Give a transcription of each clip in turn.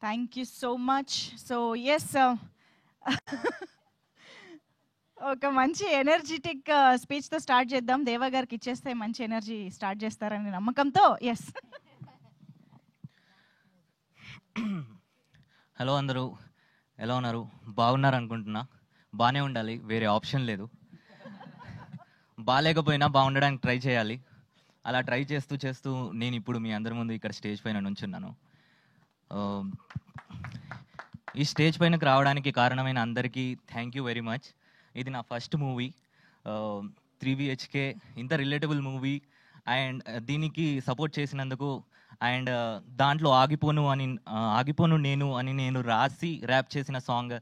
Thank you so much. So yes, ఒక మంచి energetic స్పీచ్తో start చేద్దాం. దేవా గారికి ఇచ్చేస్తే మంచి ఎనర్జీ స్టార్ట్ చేస్తారని నమ్మకంతో. ఎస్. హలో అందరూ, ఎలా ఉన్నారు? బాగున్నారు అనుకుంటున్నా. బాగానే ఉండాలి, వేరే ఆప్షన్ లేదు. బాగాలేకపోయినా బాగుండడానికి ట్రై చేయాలి. అలా ట్రై చేస్తూ చేస్తూ నేను ఇప్పుడు మీ అందరి ముందు ఇక్కడ స్టేజ్ పైన నుంచున్నాను. ఈ స్టేజ్ పైనకు రావడానికి కారణమైన అందరికీ థ్యాంక్ యూ వెరీ మచ్. ఇది నా ఫస్ట్ మూవీ, 3BHK, ఇంత రిలేటబుల్ మూవీ. అండ్ దీనికి సపోర్ట్ చేసినందుకు, అండ్ దాంట్లో ఆగిపోను నేను అని నేను రాసి ర్యాప్ చేసిన సాంగ్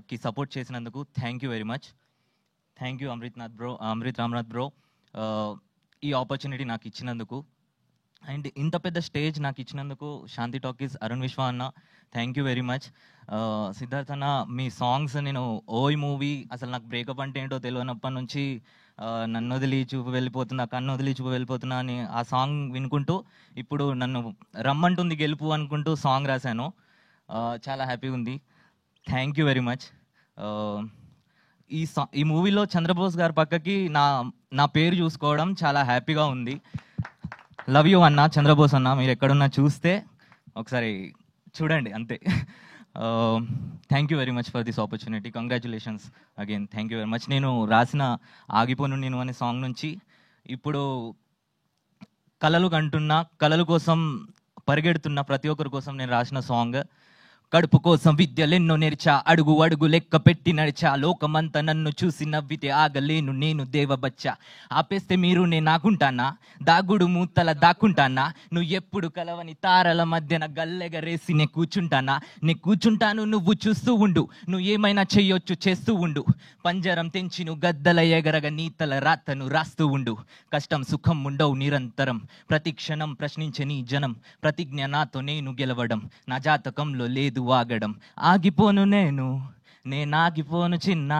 కి సపోర్ట్ చేసినందుకు thank you very much. Thank you Amrit Ramnath bro, ఈ ఆపర్చునిటీ నాకు ఇచ్చినందుకు. అండ్ ఇంత పెద్ద స్టేజ్ నాకు ఇచ్చినందుకు శాంతి టాకీస్ అరుణ్ విశ్వ అన్న, thank you very much. Siddharth అన్న, మీ సాంగ్స్ నేను ఓయ్ మూవీ అసలు నాకు బ్రేకప్ అంటే ఏంటో తెలియనప్పటి నుంచి నన్ను వదిలి చూపు వెళ్ళిపోతున్నా, కన్ను వదిలి చూపు వెళ్ళిపోతున్నా అని ఆ సాంగ్ వినుకుంటూ ఇప్పుడు నన్ను రమ్మంటుంది గెలుపు అనుకుంటూ సాంగ్ రాశాను. చాలా హ్యాపీగా ఉంది. Thank you very much. ఈ మూవీలో చంద్రబోస్ గారి పక్కకి నా పేరు చూసుకోవడం చాలా హ్యాపీగా ఉంది. లవ్ యూ అన్న, చంద్రబోస్ అన్న, మీరు ఎక్కడున్నా చూస్తే ఒకసారి చూడండి అంతే. Thank you very much for this opportunity. Congratulations again. Thank you very much. నేను రాసిన ఆగిపోను నేను అనే సాంగ్ నుంచి ఇప్పుడు కలలు కంటున్నా, కలల కోసం పరిగెడుతున్న ప్రతి ఒక్కరి కోసం నేను రాసిన సాంగ్. కడుపు కోసం విద్యలెన్నో నేర్చా, అడుగు అడుగు లెక్క పెట్టి నడిచా, లోకమంతా నన్ను చూసి నవ్వితే ఆగలేను నేను దేవబచ్చా. ఆపేస్తే మీరు నేనాకుంటానా, దాగుడు మూతల దాక్కుంటానా, నువ్వు ఎప్పుడు కలవని తారల మధ్యన గల్లెగరేసి నే కూర్చుంటాను, నువ్వు చూస్తూ ఉండు, నువ్వు ఏమైనా చెయ్యొచ్చు చేస్తూ ఉండు, పంజరం తెంచి నువ్వు గద్దల ఎగరగ నీతల రాతను రాస్తూ ఉండు. కష్టం సుఖం ఉండవు నిరంతరం, ప్రతి క్షణం ప్రశ్నించే నీ జనం, ప్రతిజ్ఞ నాతో నేను గెలవడం, నా జాతకంలో లేదు ఆగడం. ఆగిపోను నేనాగిపోను చిన్న,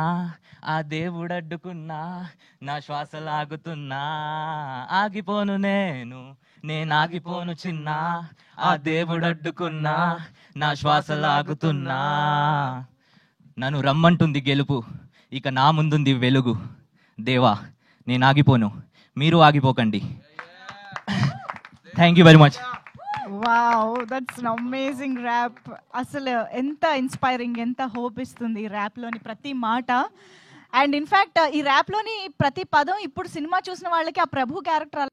ఆ దేవుడు అడ్డుకున్నా, నా శ్వాస లాగుతున్నా. ఆగిపోను నేనాగిపోను చిన్న, ఆ దేవుడు అడ్డుకున్నా, నా శ్వాస లాగుతున్నా. నన్ను రమ్మంటుంది గెలుపు, ఇక నా ముందుంది వెలుగు. దేవా నేను ఆగిపోను, మీరు ఆగిపోకండి. Thank you very much. Wow, that's an amazing rap. అసలు ఎంత ఇన్స్పైరింగ్, ఎంత హోప్ ఇస్తుంది ఈ ర్యాప్లోని ప్రతి మాట. అండ్ ఇన్ఫ్యాక్ట్ ఈ ర్యాప్లోని ప్రతి పదం ఇప్పుడు సినిమా చూసిన వాళ్ళకి ఆ ప్రభు క్యారెక్టర్